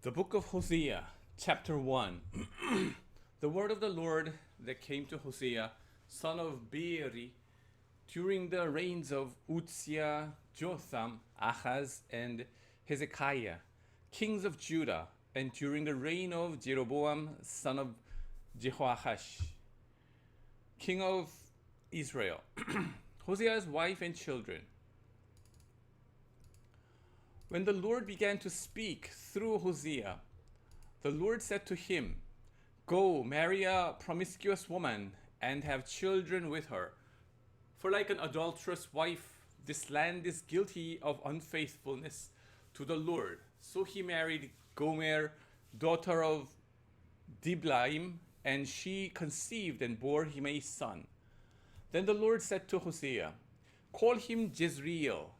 The book of Hosea, chapter 1. The word of the Lord that came to Hosea, son of Beeri, during the reigns of Uzziah, Jotham, Ahaz, and Hezekiah, kings of Judah, and during the reign of Jeroboam, son of Jehoash, king of Israel, Hosea's wife and children. When the Lord began to speak through Hosea, the Lord said to him, "Go, marry a promiscuous woman and have children with her. For like an adulterous wife, this land is guilty of unfaithfulness to the Lord." So he married Gomer, daughter of Diblaim, and she conceived and bore him a son. Then the Lord said to Hosea, "Call him Jezreel,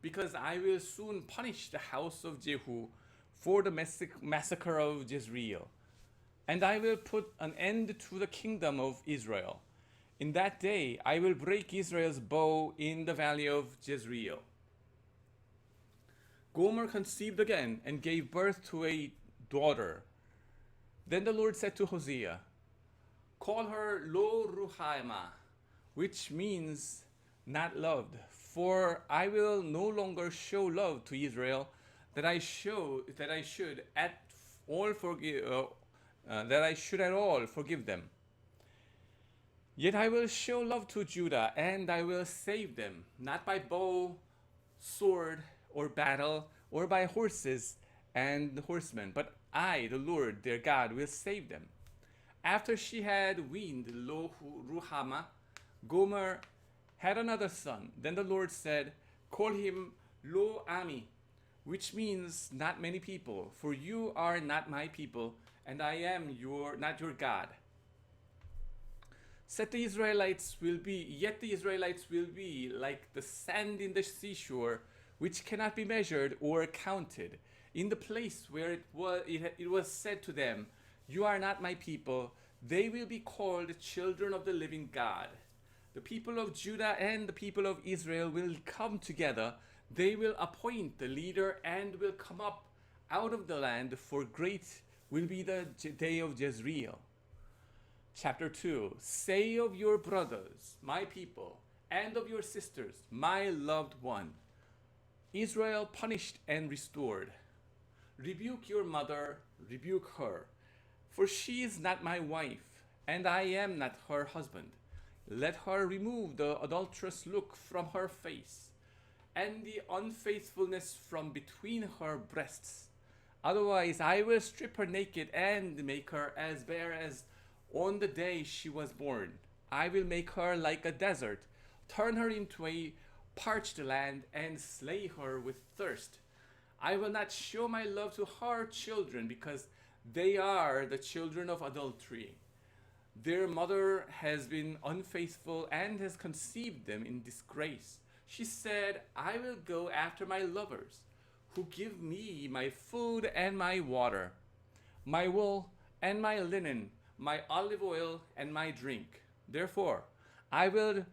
because I will soon punish the house of Jehu for the massacre of Jezreel. And I will put an end to the kingdom of Israel. In that day I will break Israel's bow in the Valley of Jezreel." Gomer conceived again and gave birth to a daughter. Then the Lord said to Hosea, "Call her Lo-Ruhamah, which means not loved, for I will no longer show love to Israel that I should at all forgive them. Yet I will show love to Judah, and I will save them, not by bow, sword, or battle, or by horses and horsemen, but I, the Lord their God, will save them." After she had weaned Lo-Ruhamah, Gomer had another son. Then the Lord said, "Call him Lo-Ruhamah, which means not many people, for you are not my people, and I am not your God. Yet the Israelites will be like the sand in the seashore, which cannot be measured or counted. In the place where it was said to them, 'You are not my people,' they will be called children of the living God. The people of Judah and the people of Israel will come together. They will appoint the leader and will come up out of the land, for great will be the day of Jezreel." Chapter 2. Say of your brothers, "My people," and of your sisters, "My loved one." Israel punished and restored. Rebuke your mother, rebuke her, for she is not my wife, and I am not her husband. Let her remove the adulterous look from her face, and the unfaithfulness from between her breasts. Otherwise I will strip her naked and make her as bare as on the day she was born. I will make her like a desert, turn her into a parched land, and slay her with thirst. I will not show my love to her children, because they are the children of adultery. Their mother has been unfaithful and has conceived them in disgrace. She said, "I will go after my lovers, who give me my food and my water, my wool and my linen, my olive oil and my drink. Therefore, I will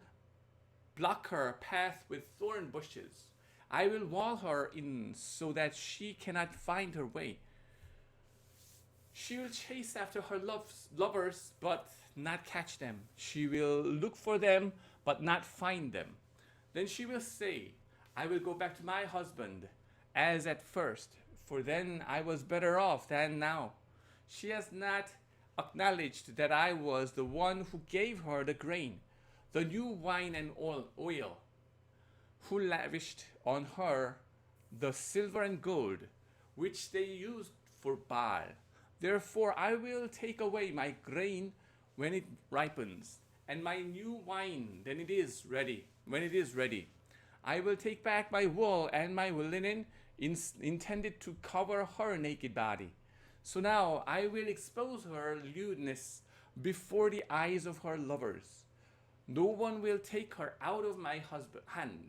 block her path with thorn bushes. I will wall her in so that she cannot find her way. She will chase after her lovers, but not catch them. She will look for them, but not find them. Then she will say, 'I will go back to my husband as at first, for then I was better off than now.' She has not acknowledged that I was the one who gave her the grain, the new wine and oil, who lavished on her the silver and gold, which they used for Baal. Therefore I will take away my grain when it ripens, and my new wine when it is ready. I will take back my wool and my linen intended to cover her naked body. So now I will expose her lewdness before the eyes of her lovers. No one will take her out of my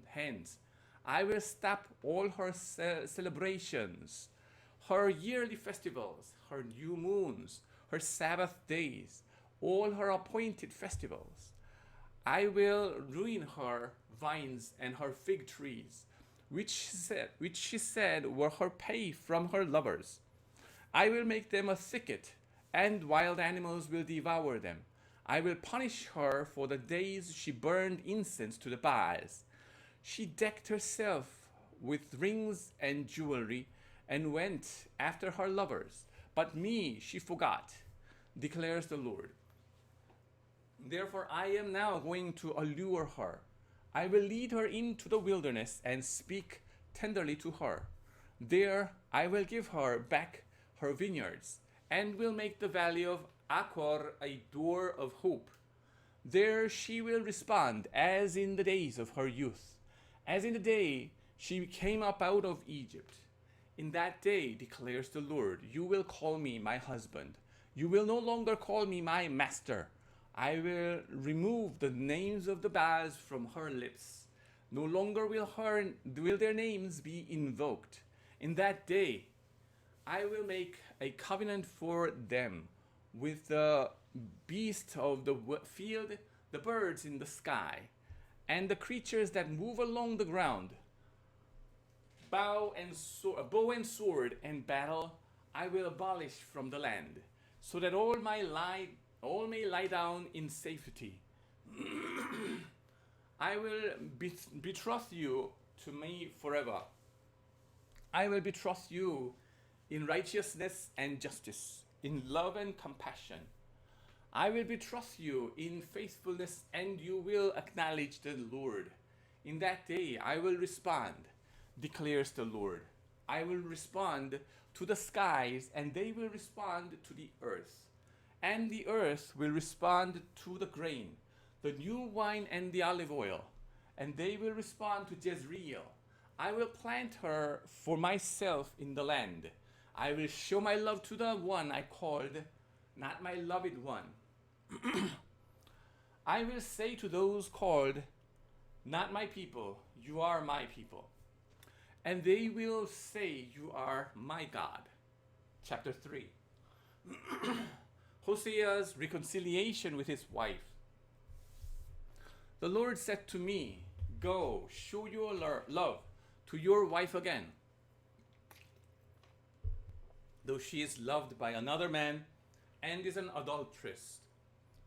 hands. I will stop all her celebrations, her yearly festivals, her new moons, her Sabbath days, all her appointed festivals. I will ruin her vines and her fig trees, which she said were her pay from her lovers. I will make them a thicket, and wild animals will devour them. I will punish her for the days she burned incense to the Baals. She decked herself with rings and jewelry and went after her lovers. But me she forgot, declares the Lord. Therefore I am now going to allure her. I will lead her into the wilderness and speak tenderly to her. There I will give her back her vineyards, and will make the valley of Achor a door of hope. There she will respond as in the days of her youth, as in the day she came up out of Egypt. In that day, declares the Lord, you will call me my husband. You will no longer call me my master. I will remove the names of the Baals from her lips. No longer will their names be invoked. In that day, I will make a covenant for them with the beasts of the field, the birds in the sky, and the creatures that move along the ground. Bow and sword and battle I will abolish from the land, so that all may lie down in safety. I will betroth you to me forever. I will betroth you in righteousness and justice, in love and compassion. I will betroth you in faithfulness, and you will acknowledge the Lord. In that day I will respond, declares the Lord. I will respond to the skies, and they will respond to the earth. And the earth will respond to the grain, the new wine and the olive oil, and they will respond to Jezreel. I will plant her for myself in the land. I will show my love to the one I called, not my loved one. I will say to those called, not my people, you are my people. And they will say, you are my God. Chapter 3. Hosea's reconciliation with his wife. The Lord said to me, go, show your love to your wife again, though she is loved by another man and is an adulteress.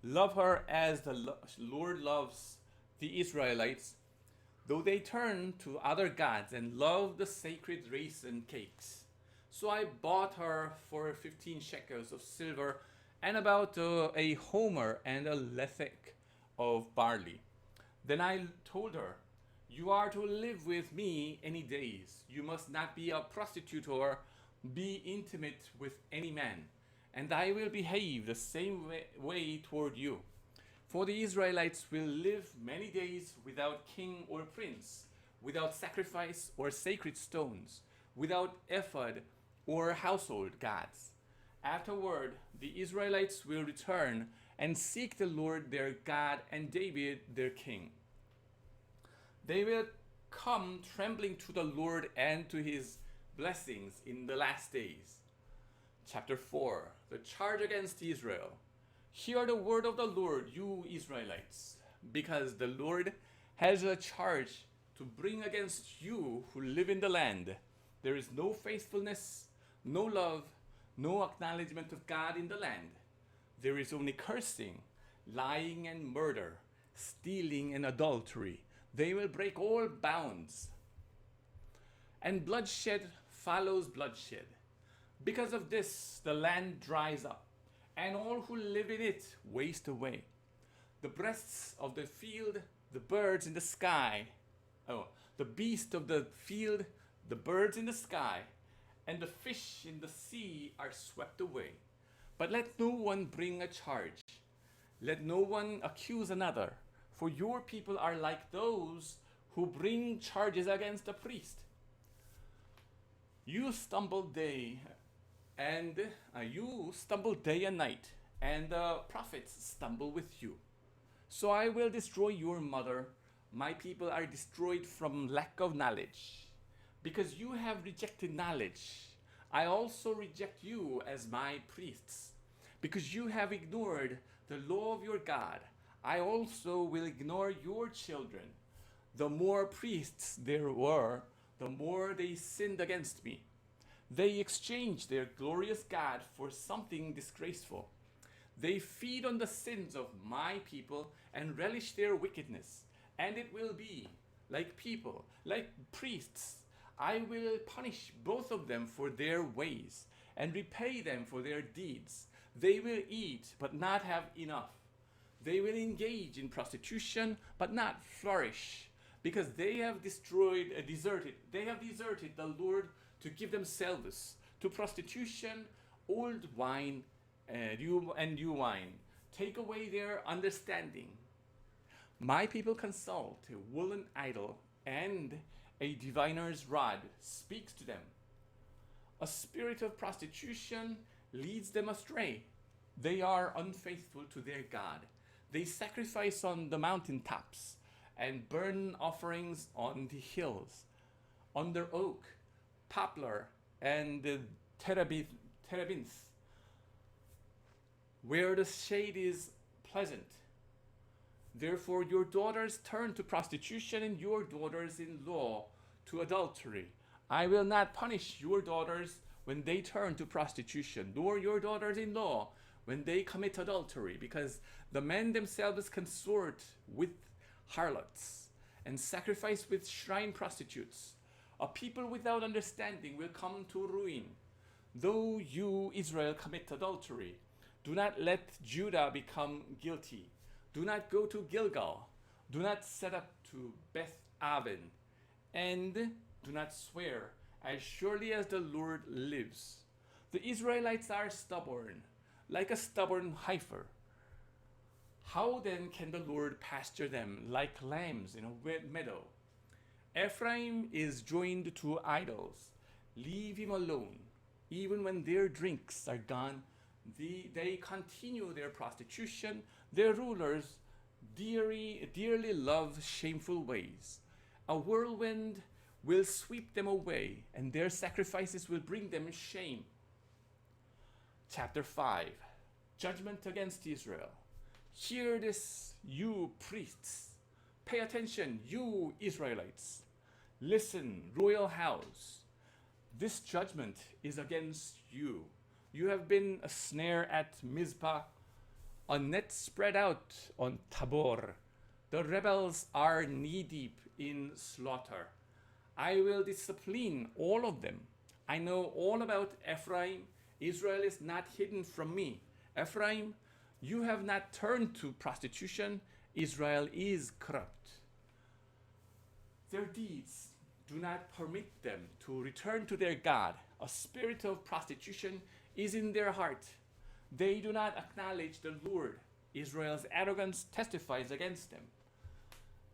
Love her as the Lord loves the Israelites, though they turn to other gods and love the sacred raisin cakes. So I bought her for 15 shekels of silver and about a homer and a lethek of barley. Then I told her, you are to live with me any days. You must not be a prostitute or be intimate with any man, and I will behave the same way toward you. For the Israelites will live many days without king or prince, without sacrifice or sacred stones, without ephod or household gods. Afterward, the Israelites will return and seek the Lord their God and David their king. They will come trembling to the Lord and to his blessings in the last days. Chapter 4. The charge against Israel. Hear the word of the Lord, you Israelites, because the Lord has a charge to bring against you who live in the land. There is no faithfulness, no love, no acknowledgement of God in the land. There is only cursing, lying and murder, stealing and adultery. They will break all bounds. And bloodshed follows bloodshed. Because of this, the land dries up, and all who live in it waste away. The beasts of the field, the birds in the sky, the beast of the field, the birds in the sky, and the fish in the sea are swept away. But let no one bring a charge. Let no one accuse another, for your people are like those who bring charges against a priest. You stumble day and night, and the prophets stumble with you. So I will destroy your mother. My people are destroyed from lack of knowledge. Because you have rejected knowledge, I also reject you as my priests. Because you have ignored the law of your God, I also will ignore your children. The more priests there were, the more they sinned against me. They exchange their glorious God for something disgraceful. They feed on the sins of my people and relish their wickedness. And it will be like people, like priests. I will punish both of them for their ways and repay them for their deeds. They will eat but not have enough. They will engage in prostitution but not flourish, because they have deserted the Lord to give themselves to prostitution, old wine and new wine. Take away their understanding. My people consult a woolen idol, and a diviner's rod speaks to them. A spirit of prostitution leads them astray. They are unfaithful to their God. They sacrifice on the mountaintops and burn offerings on the hills, under oak, poplar, and terebinth, where the shade is pleasant. Therefore your daughters turn to prostitution, and your daughters-in-law to adultery. I will not punish your daughters when they turn to prostitution, nor your daughters-in-law when they commit adultery, because the men themselves consort with harlots and sacrifice with shrine prostitutes. A people without understanding will come to ruin. Though you, Israel, commit adultery, do not let Judah become guilty. Do not go to Gilgal. Do not set up to Beth Aven. And do not swear, as surely as the Lord lives. The Israelites are stubborn, like a stubborn heifer. How then can the Lord pasture them like lambs in a wet meadow? Ephraim is joined to idols. Leave him alone. Even when their drinks are gone, they continue their prostitution. Their rulers dearly love shameful ways. A whirlwind will sweep them away, and their sacrifices will bring them shame. Chapter 5. Judgment against Israel. Hear this, you priests. Pay attention, you Israelites. Listen, royal house. This judgment is against you. You have been a snare at Mizpah, a net spread out on Tabor. The rebels are knee-deep in slaughter. I will discipline all of them. I know all about Ephraim. Israel is not hidden from me. Ephraim, you have not turned to prostitution. Israel is corrupt. Their deeds do not permit them to return to their God. A spirit of prostitution is in their heart. They do not acknowledge the Lord. Israel's arrogance testifies against them.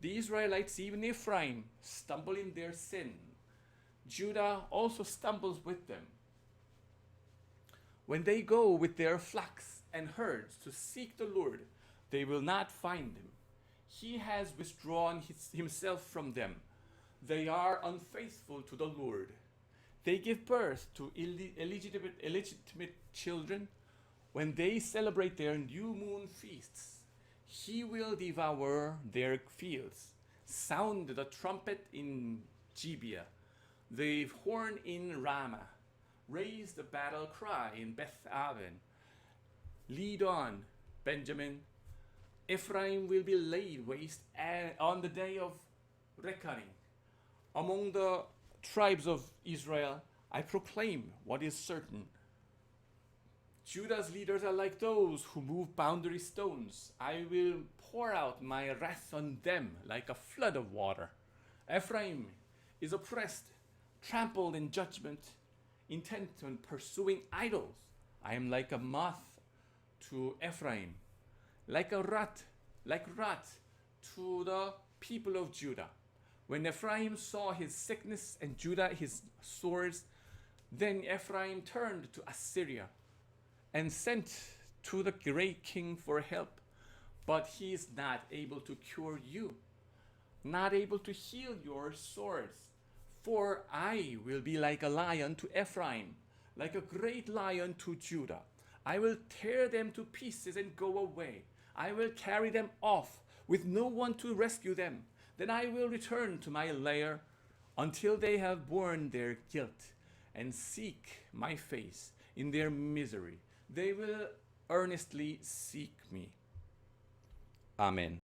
The Israelites, even Ephraim, stumble in their sin. Judah also stumbles with them. When they go with their flocks and herds to seek the Lord, they will not find him. He has withdrawn himself from them. They are unfaithful to the Lord. They give birth to illegitimate children. When they celebrate their new moon feasts, he will devour their fields. Sound the trumpet in Gibeah, the horn in Ramah. Raise the battle cry in Beth Aven. Lead on, Benjamin. Ephraim will be laid waste on the day of reckoning. Among the tribes of Israel, I proclaim what is certain. Judah's leaders are like those who move boundary stones. I will pour out my wrath on them like a flood of water. Ephraim is oppressed, trampled in judgment, intent on pursuing idols. I am like a moth to Ephraim, like rat to the people of Judah. When Ephraim saw his sickness and Judah his sores, then Ephraim turned to Assyria and sent to the great king for help. But he is not able to cure you, not able to heal your sores. For I will be like a lion to Ephraim, like a great lion to Judah. I will tear them to pieces and go away. I will carry them off with no one to rescue them. Then I will return to my lair until they have borne their guilt and seek my face in their misery. They will earnestly seek me. Amen.